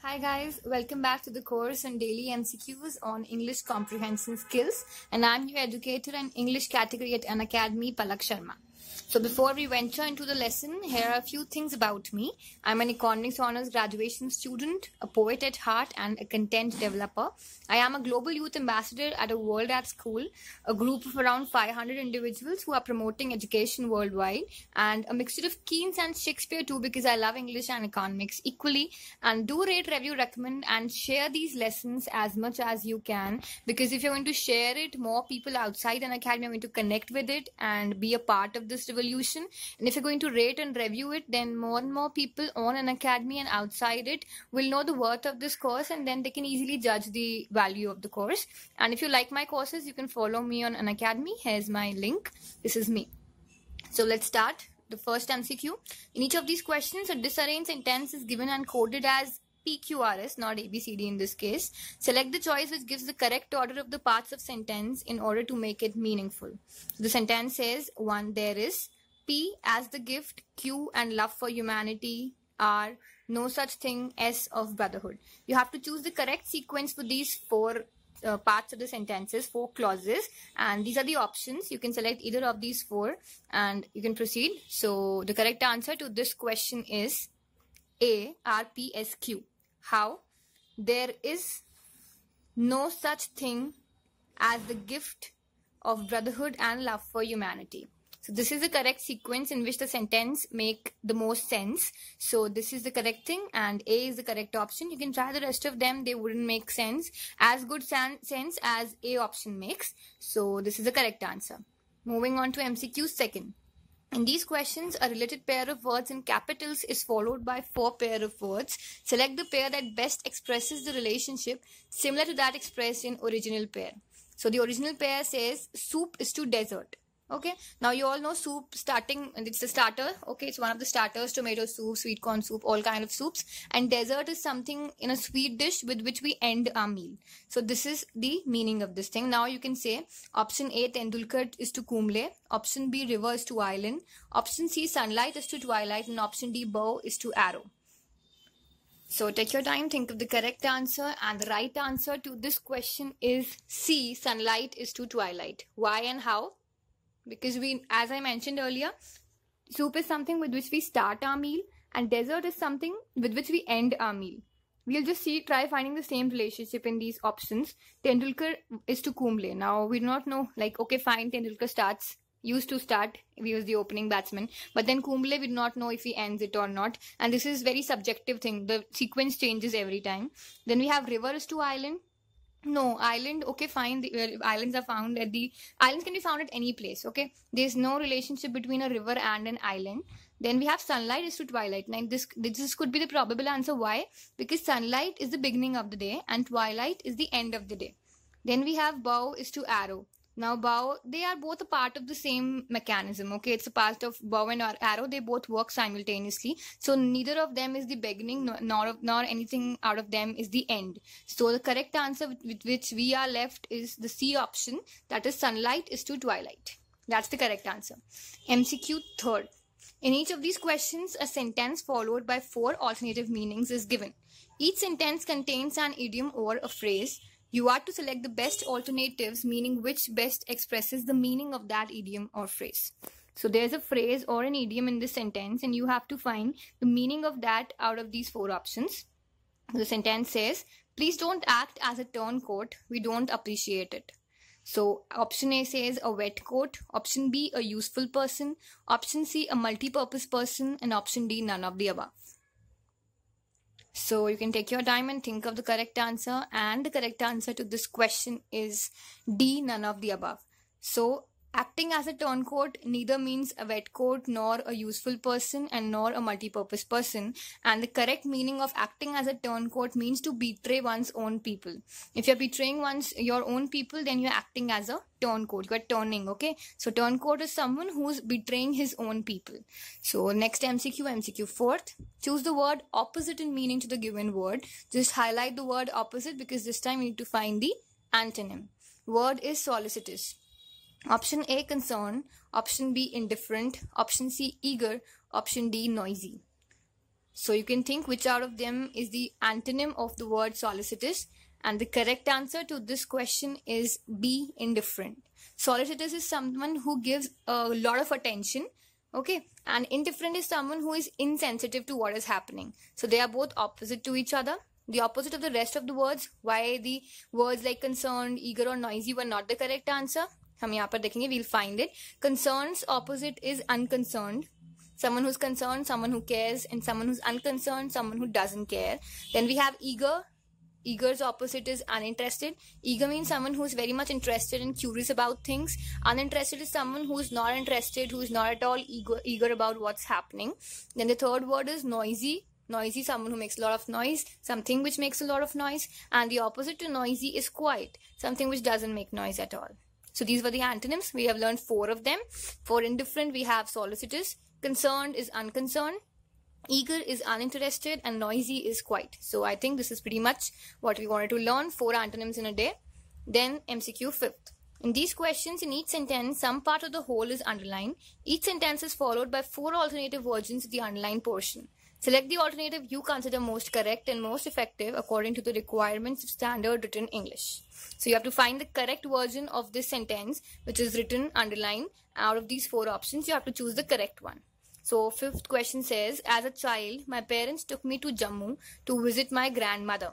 Hi guys, welcome back to the course on daily MCQs on English comprehension skills, and I'm your educator and English category at Unacademy, Palak Sharma. So before we venture into the lesson, here are a few things about me. I'm an economics honors graduation student, a poet at heart, and a content developer. I am a global youth ambassador at a World at School, a group of around 500 individuals who are promoting education worldwide, and a mixture of Keats and Shakespeare too, because I love English and economics equally. And do rate, review, recommend, and share these lessons as much as you can, because if you're going to share it, more people outside an academy are going to connect with it and be a part of this revolution. And if you're going to rate and review it, then more and more people on an academy and outside it will know the worth of this course, and then they can easily judge the value of the course. And if you like my courses, you can follow me on an academy. Here's my link. This is me. So let's start. The first MCQ. In each of these questions, a disarranged sentence is given and coded as PQRS, not ABCD in this case. Select the choice which gives the correct order of the parts of sentence in order to make it meaningful. The sentence says, 1. There is P as the gift, Q and love for humanity, R no such thing, S of brotherhood. You have to choose the correct sequence for these four parts of the sentences, 4 clauses, and these are the options. You can select either of these 4 and you can proceed. So the correct answer to this question is A, RPSQ. How? There is no such thing as the gift of brotherhood and love for humanity. So this is the correct sequence in which the sentence make the most sense. So this is the correct thing and A is the correct option. You can try the rest of them. They wouldn't make sense as good sense as A option makes. So this is the correct answer. Moving on to MCQ second. In these questions, a related pair of words in capitals is followed by 4 pair of words. Select the pair that best expresses the relationship similar to that expressed in original pair. So the original pair says soup is to dessert. Okay, now you all know soup starting, and it's a starter. Okay, it's one of the starters: tomato soup, sweet corn soup, all kind of soups. And dessert is something in a sweet dish with which we end our meal. So this is the meaning of this thing. Now you can say option A, Tendulkar is to Kumble. Option B, river is to island. Option C, sunlight is to twilight. And option D, bow is to arrow. So take your time, think of the correct answer, and the right answer to this question is C, sunlight is to twilight. Why and how? Because as I mentioned earlier, soup is something with which we start our meal, and dessert is something with which we end our meal. We'll just try finding the same relationship in these options. Tendulkar is to Kumble. Now we do not know, like, okay, fine, Tendulkar used to start, he was the opening batsman, but then Kumble, we do not know if he ends it or not, and this is very subjective thing. The sequence changes every time. Then we have river is to island. No, island, okay, fine. The islands are found islands can be found at any place, okay? There's no relationship between a river and an island. Then we have sunlight is to twilight. Now, this could be the probable answer. Why? Because sunlight is the beginning of the day and twilight is the end of the day. Then we have bow is to arrow. Now, bow, they are both a part of the same mechanism, okay? It's a part of bow and arrow. They both work simultaneously. So, neither of them is the beginning, nor anything out of them is the end. So, the correct answer with which we are left is the C option. That is, sunlight is to twilight. That's the correct answer. MCQ third. In each of these questions, a sentence followed by 4 alternative meanings is given. Each sentence contains an idiom or a phrase. You are to select the best alternatives, meaning which best expresses the meaning of that idiom or phrase. So there's a phrase or an idiom in this sentence, and you have to find the meaning of that out of these 4 options. The sentence says, please don't act as a turncoat. We don't appreciate it. So option A says a wet coat. Option B, a useful person. Option C, a multi-purpose person. And option D, none of the above. So you can take your time and think of the correct answer, and the correct answer to this question is D, none of the above. So acting as a turncoat neither means a wet coat nor a useful person and nor a multi-purpose person, and the correct meaning of acting as a turncoat means to betray one's own people. If you're betraying your own people, then you're acting as a turncoat. You're turning, okay? So turncoat is someone who's betraying his own people. So next MCQ fourth. Choose the word opposite in meaning to the given word. Just highlight the word opposite because this time we need to find the antonym. Word is solicitous. Option A, concern. Option B, indifferent. Option C, eager. Option D, noisy. So you can think which out of them is the antonym of the word solicitous, and the correct answer to this question is B, indifferent. Solicitous is someone who gives a lot of attention, okay, and indifferent is someone who is insensitive to what is happening. So they are both opposite to each other. The opposite of the rest of the words. Why the words like concerned, eager or noisy were not the correct answer? हम यहाँ पर देखेंगे, we'll find it. Concerned's opposite is unconcerned. Someone who's concerned, someone who cares, and someone who's unconcerned, someone who doesn't care. Then we have eager. Eager's opposite is uninterested. Eager means someone who is very much interested and curious about things. Uninterested is someone who is not interested, who is not at all eager about what's happening. Then the third word is noisy. Noisy, someone who makes a lot of noise, something which makes a lot of noise. And the opposite to noisy is quiet, something which doesn't make noise at all. So these were the antonyms. We have learned 4 of them. For indifferent, we have solicitous. Concerned is unconcerned. Eager is uninterested, and noisy is quiet. So I think this is pretty much what we wanted to learn. 4 antonyms in a day. Then MCQ 5th. In these questions, in each sentence, some part of the whole is underlined. Each sentence is followed by 4 alternative versions of the underlined portion. Select the alternative you consider most correct and most effective according to the requirements of standard written English. So you have to find the correct version of this sentence, which is written, underlined. Out of these 4 options, you have to choose the correct one. So 5th question says, as a child, my parents took me to Jammu to visit my grandmother.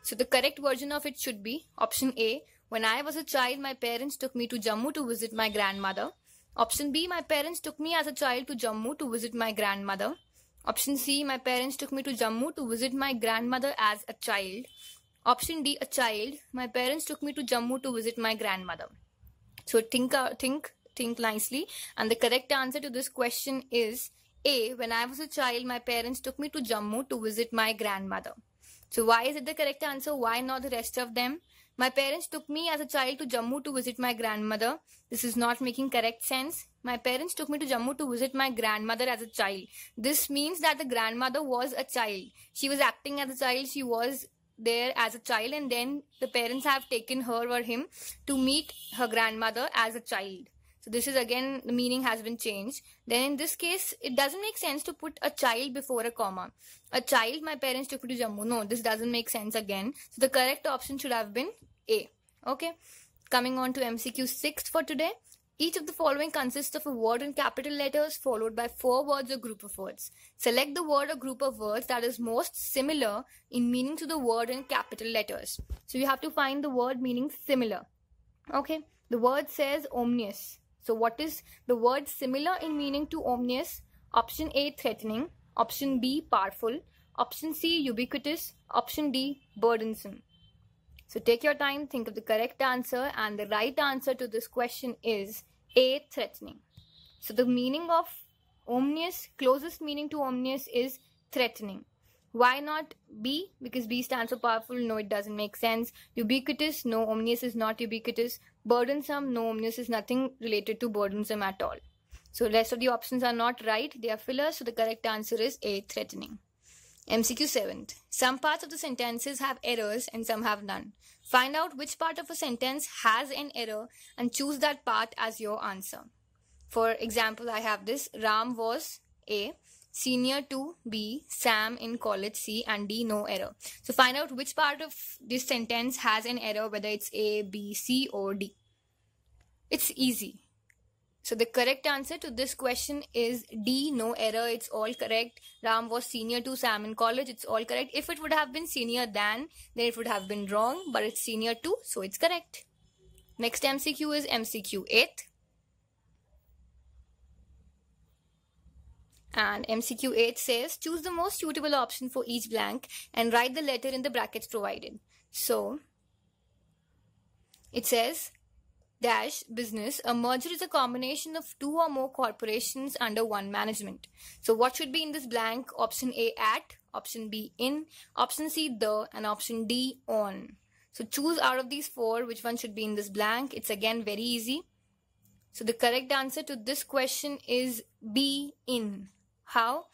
So the correct version of it should be option A, when I was a child, my parents took me to Jammu to visit my grandmother. Option B, my parents took me as a child to Jammu to visit my grandmother. Option C, my parents took me to Jammu to visit my grandmother as a child. Option D, a child, my parents took me to Jammu to visit my grandmother. So think nicely, and the correct answer to this question is A, when I was a child, my parents took me to Jammu to visit my grandmother. So why is it the correct answer? Why not the rest of them? My parents took me as a child to Jammu to visit my grandmother. This is not making correct sense. My parents took me to Jammu to visit my grandmother as a child. This means that the grandmother was a child. She was acting as a child. She was there as a child, and then the parents have taken her or him to meet her grandmother as a child. So this is again, the meaning has been changed. Then in this case, it doesn't make sense to put a child before a comma. A child, my parents took me to Jammu. No, this doesn't make sense again. So the correct option should have been A. Okay. Coming on to MCQ 6th for today. Each of the following consists of a word in capital letters followed by 4 words or group of words. Select the word or group of words that is most similar in meaning to the word in capital letters. So you have to find the word meaning similar. Okay. The word says omnious. So what is the word similar in meaning to omnious? Option A, threatening. Option B, powerful. Option C, ubiquitous. Option D, burdensome. So take your time, think of the correct answer, and the right answer to this question is A, threatening. So the meaning of omnious, closest meaning to omnious is threatening. Why not B? Because B stands for powerful. No, it doesn't make sense. Ubiquitous. No, omnious is not ubiquitous. Burdensome. No, omnious is nothing related to burdensome at all. So rest of the options are not right. They are fillers. So the correct answer is A, threatening. MCQ 7th. Some parts of the sentences have errors and some have none. Find out which part of a sentence has an error and choose that part as your answer. For example, I have this. Ram was A, senior to B, Sam in college C, and D, no error. So find out which part of this sentence has an error, whether it's A, B, C or D. It's easy. So the correct answer to this question is D, no error. It's all correct. Ram was senior to Sam in college. It's all correct. If it would have been senior than, then it would have been wrong, but it's senior to, so it's correct. Next MCQ is MCQ 8th. And MCQ 8 says, choose the most suitable option for each blank and write the letter in the brackets provided. So, it says, dash, business, a merger is a combination of 2 or more corporations under one management. So, what should be in this blank? Option A, at, option B, in, option C, the, and option D, on. So, choose out of these 4 which one should be in this blank. It's again very easy. So, the correct answer to this question is B, in. How?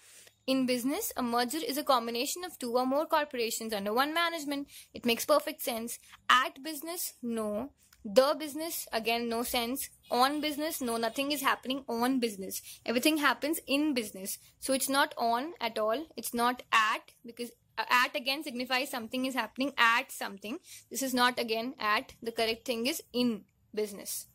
In business, a merger is a combination of 2 or more corporations under one management. It makes perfect sense. At business, no. The business, again, no sense. On business, no, nothing is happening on business. Everything happens in business. So it's not on at all. It's not at, because at again signifies something is happening at something. This is not again at. The correct thing is in business.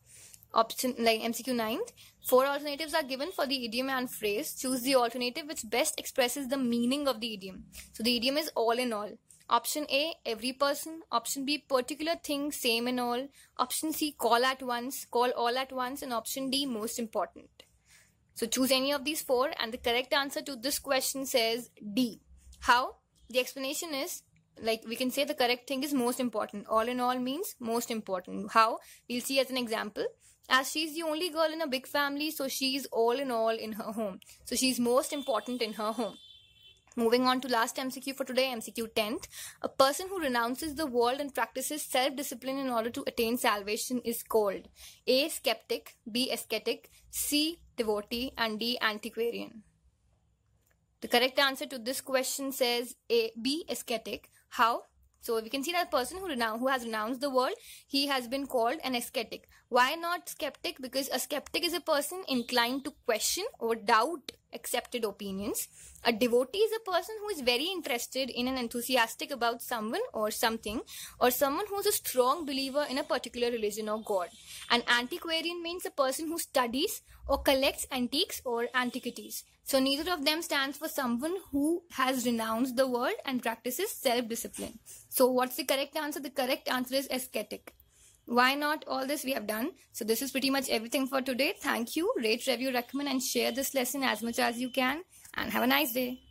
Option like MCQ 9th. 4 alternatives are given for the idiom and phrase. Choose the alternative which best expresses the meaning of the idiom. So the idiom is all in all. Option A, every person. Option B, particular thing, same in all. Option C, call at once, call all at once. And option D, most important. So choose any of these 4, and the correct answer to this question says D. How? The explanation is, like we can say the correct thing is most important. All in all means most important. How? We'll see as an example. As she's the only girl in a big family, so she's all in all in her home. So she's most important in her home. Moving on to last MCQ for today, MCQ 10th. A person who renounces the world and practices self-discipline in order to attain salvation is called A, skeptic, B, ascetic, C, devotee, and D, antiquarian. The correct answer to this question says A, B, ascetic. How? So we can see that person who has renounced the world, he has been called an ascetic. Why not skeptic? Because a skeptic is a person inclined to question or doubt accepted opinions. A devotee is a person who is very interested in and enthusiastic about someone or something, or someone who is a strong believer in a particular religion or god. An antiquarian means a person who studies or collects antiques or antiquities. So neither of them stands for someone who has renounced the world and practices self-discipline. So what's the correct answer? The correct answer is ascetic. Why not? All this we have done. So this is pretty much everything for today. Thank you. Rate, review, recommend and share this lesson as much as you can. And have a nice day.